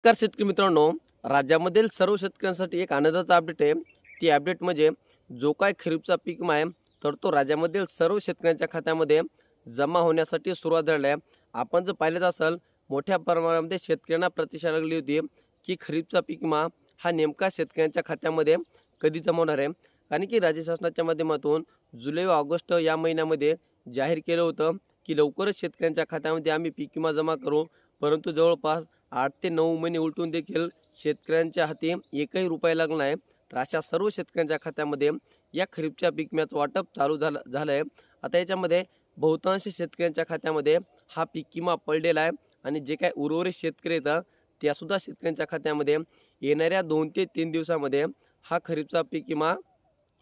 नमस्कार शेतकरी मित्रांनो, राज्यामधील सर्व शेतकऱ्यांसाठी एक आनंदाचा अपडेट आहे. ती अपडेट म्हणजे जो काय खरीपचा पीक विमा आहे, तर तो राज्यामधील सर्व शेतकऱ्यांच्या खात्यामध्ये जमा होण्यासाठी सुरुवात झाली आहे. आपण जर पाहिलं असेल, मोठ्या प्रमाणामध्ये शेतकऱ्यांना प्रतीक्षा लागली होती, की खरीपचा पीक विमा हा नेमका शेतकऱ्यांच्या खात्यामध्ये कधी जमा होणार आहे. कारण की राज्य शासनाच्या माध्यमातून जुलै व ऑगस्ट या महिन्यामध्ये जाहीर केलं होतं, की लवकरच शेतकऱ्यांच्या खात्यामध्ये आम्ही पीक विमा जमा करू. परंतु जवळपास 8 ते 9 महिने उलटून देखील शेतकऱ्यांच्या हाती एकही रुपया लागला नाही. तर अशा सर्व शेतकऱ्यांच्या खात्यामध्ये या खरीपच्या पीक विम्याचं वाटप चालू झालं आहे. आता याच्यामध्ये बहुतांश शेतकऱ्यांच्या खात्यामध्ये हा पीक विमा पडलेला आहे आणि जे काही उर्वरित शेतकरी आहेत त्यासुद्धा शेतकऱ्यांच्या खात्यामध्ये येणाऱ्या 2 ते 3 दिवसामध्ये हा खरीपचा पीक विमा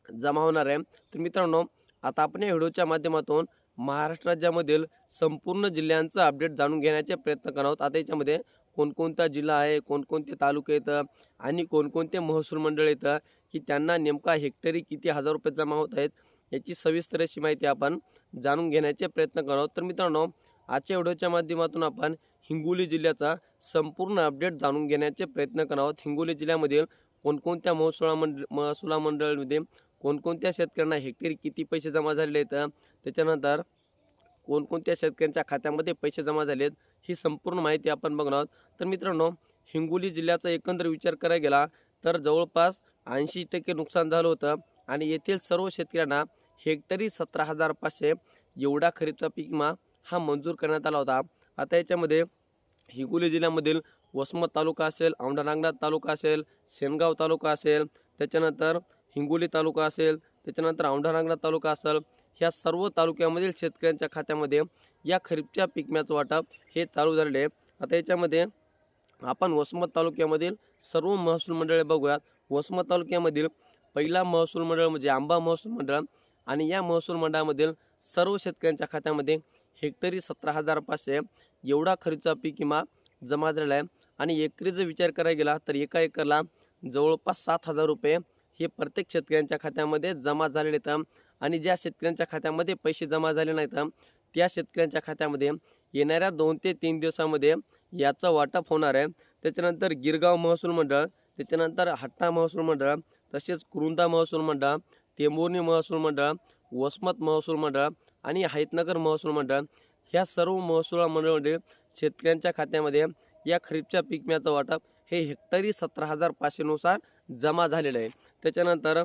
जमा होणार आहे. तर मित्रांनो, आता आपण या व्हिडिओच्या माध्यमातून महाराष्ट्र राज्यामधील संपूर्ण जिल्ह्यांचा अपडेट जाणून घेण्याचे प्रयत्न करत आहोत. आता याच्यामध्ये कोणकोणता जिल्हा आहे, कोणकोणते तालुके आहेत आणि कोणकोणते महसूल मंडळ आहेत, की त्यांना नेमका हेक्टरी किती हजार रुपये जमा होत आहेत, याची सविस्तर अशी माहिती आपण जाणून घेण्याचे प्रयत्न करत आहोत. तर मित्रांनो, आजच्या व्हिडिओच्या माध्यमातून आपण हिंगोली जिल्ह्याचा संपूर्ण अपडेट जाणून घेण्याचे प्रयत्न करत आहोत. हिंगोली जिल्ह्यामधील कोणकोणत्या महसुला मंडळामध्ये कोणकोणत्या शेतकऱ्यांना हेक्टरी किती पैसे जमा झालेले आहेत, त्याच्यानंतर कोणकोणत्या शेतकऱ्यांच्या खात्यामध्ये पैसे जमा झाले आहेत, ही संपूर्ण माहिती आपण बघणार आहोत. तर मित्रांनो, हिंगोली जिल्ह्याचा एकंदर विचार करायला गेला तर जवळपास 80% नुकसान झालं होतं आणि येथील सर्व शेतकऱ्यांना हेक्टरी 17,500 एवढा खरीपचा पीक विमा हा मंजूर करण्यात आला होता. आता याच्यामध्ये हिंगोली जिल्ह्यामधील वसमत तालुका असेल, औंढा नागनाथ तालुका असेल, सेनगाव तालुका असेल, त्याच्यानंतर हिंगोली तालुका असेल, त्याच्यानंतर औंढा नागनाथ तालुका असेल, ह्या सर्व तालुक्यामधील शेतकऱ्यांच्या खात्यामध्ये या खरीपच्या पीक विम्याचं वाटप हे चालू झालेले आहे. आता याच्यामध्ये आपण वसमत तालुक्यामधील सर्व महसूल मंडळे बघूयात. वसमत तालुक्यामधील पहिला महसूल मंडळ म्हणजे आंबा महसूल मंडळ आणि या महसूल मंडळामधील सर्व शेतकऱ्यांच्या खात्यामध्ये हेक्टरी 17,500 एवढा खरीपचा पीक विमा जमा झालेला आहे आणि एकरी जर विचार करायला गेला तर एका एकरला जवळपास 7,000 रुपये हे प्रत्येक शेतकऱ्यांच्या खात्यामध्ये जमा झालेले आहेत. आणि ज्या शेतकऱ्यांच्या खात्यामध्ये पैसे जमा झाले नाहीत त्या शेतकऱ्यांच्या खात्यामध्ये येणाऱ्या 2 ते 3 दिवसामध्ये याचं वाटप होणार आहे. त्याच्यानंतर गिरगाव महसूल मंडळ, त्याच्यानंतर हट्टा महसूल मंडळ, तसेच कुरुंदा महसूल मंडळ, टेंभुर्णी महसूल मंडळ, वसमत महसूल मंडळ आणि हैतनगर महसूल मंडळ ह्या सर्व महसूल मंडळामध्ये शेतकऱ्यांच्या खात्यामध्ये या खरीपच्या पीक विम्याचं वाटप हे हेक्टरी 17,500 नुसार जमा झालेलं आहे. त्याच्यानंतर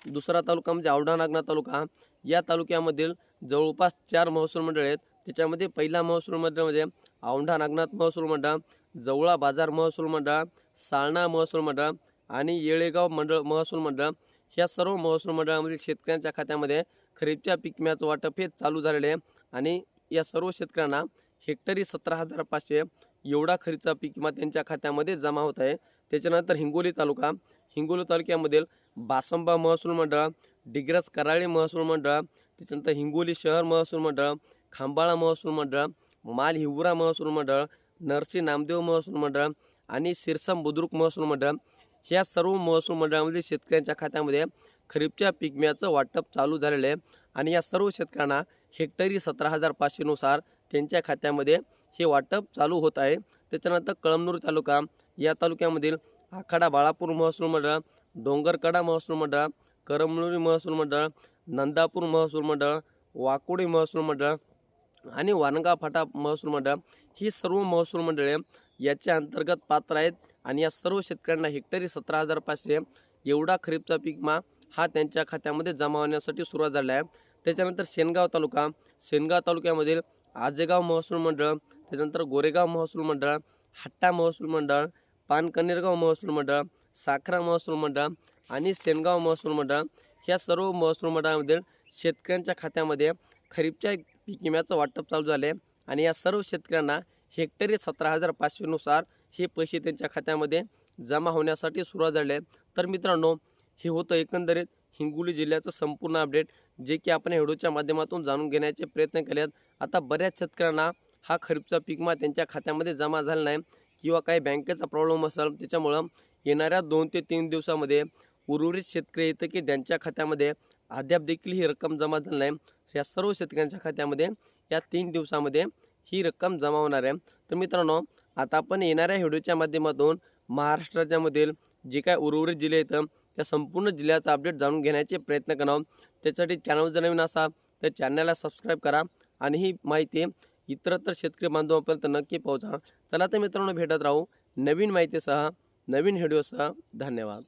दुसरा तालुका म्हणजे औंढा नागनाथ तालुका. या तालुक्यामधील जवळपास 4 महसूल मंडळ आहेत. त्याच्यामध्ये पहिला महसूल मंडळ म्हणजे औंढा नागनाथ महसूल मंडळ, जवळा बाजार महसूल मंडळ, साळणा महसूल मंडळ आणि येळेगाव महसूल मंडळ. ह्या सर्व महसूल मंडळामधील शेतकऱ्यांच्या खात्यामध्ये खरीपच्या पीक विम्याचं वाटप हे चालू झालेले आहे आणि या सर्व शेतकऱ्यांना हेक्टरी 17,500 एवढा खरीपचा पीक विमा त्यांच्या खात्यामध्ये जमा होत आहे. त्याच्यानंतर हिंगोली तालुका. हिंगोली तालुक्यामधील बासंबा महसूल मंडळ, डिग्रस कराळे महसूल मंडळ, त्याच्यानंतर हिंगोली शहर महसूल मंडळ, खांबाळा महसूल मंडळ, माल हिवरा महसूल मंडळ, नरसी नामदेव महसूल मंडळ आणि सिरसम बुद्रुक महसूल मंडळ ह्या सर्व महसूल मंडळामधील शेतकऱ्यांच्या खात्यामध्ये खरीपच्या पीक विम्याचं वाटप चालू झालेलं आहे आणि या सर्व शेतकऱ्यांना हेक्टरी 17,500 नुसार त्यांच्या खात्यामध्ये हे वाटप चालू होत आहे. त्याच्यानंतर कळमनुरी तालुका. या तालुक्यामधील आखाडा बाळापूर महसूल मंडळ, डोंगरकडा महसूल मंडळ, करमनुरी महसूल मंडळ, नंदापूर महसूल मंडळ, वाकोडी महसूल मंडळ आणि वानगा फाटा महसूल मंडळ ही सर्व महसूल मंडळे याच्या अंतर्गत पात्र आहेत आणि या सर्व शेतकऱ्यांना हेक्टरी 17,500 एवढा खरीपचा पीक विमा हा त्यांच्या खात्यामध्ये जमा होण्यासाठी सुरुवात झाली आहे. त्याच्यानंतर सेनगाव तालुका. सेनगाव तालुक्यामधील आजेगाव महसूल मंडळ, त्याच्यानंतर गोरेगाव महसूल मंडळ, हट्टा महसूल मंडळ, पानकनेरगाव महसूल मंडळ, साखरा महसूल मंडळ आणि सेनगाव महसूल मंडळ ह्या सर्व महसूल मंडळामधील शेतकऱ्यांच्या खात्यामध्ये खरीपच्या पीक विम्याचं वाटप चालू झाले आणि या सर्व शेतकऱ्यांना हेक्टरी 17,500 नुसार हे पैसे त्यांच्या खात्यामध्ये जमा होण्यासाठी सुरुवात झाली आहे. तर मित्रांनो, हे होतं एकंदरीत हिंगोली जिल्ह्याचं संपूर्ण अपडेट, जे की आपण व्हिडिओच्या माध्यमातून जाणून घेण्याचे प्रयत्न केले आहेत. आता बऱ्याच शेतकऱ्यांना हा खरीपचा पीक विमा त्यांच्या खात्यामध्ये जमा झाला नाही किंवा काही बँकेचा प्रॉब्लेम असेल, त्याच्यामुळं येणाऱ्या 2 ते 3 दिवसामध्ये उर्वरित शेतकरी येतं की त्यांच्या खात्यामध्ये अद्याप देखील ही रक्कम जमा झाली नाही. या सर्व शेतकऱ्यांच्या खात्यामध्ये या 3 दिवसामध्ये ही रक्कम जमा होणार आहे. तर मित्रांनो, आता आपण येणाऱ्या व्हिडिओच्या माध्यमातून महाराष्ट्राच्यामधील जे काय उर्वरित जिल्हे आहेत त्या संपूर्ण जिल्ह्याचा अपडेट जाणून घेण्याचे प्रयत्न करणार आहोत. त्यासाठी चॅनल जर नवीन असाल तर चॅनलला सबस्क्राईब करा आणि ही माहिती इतरत्र शेतकरी बांधवांपर्यंत नक्की पोहोचा. चला तर मित्रांनो, भेटत राहू नवीन माहितीसह, नवीन व्हिडिओसह. धन्यवाद.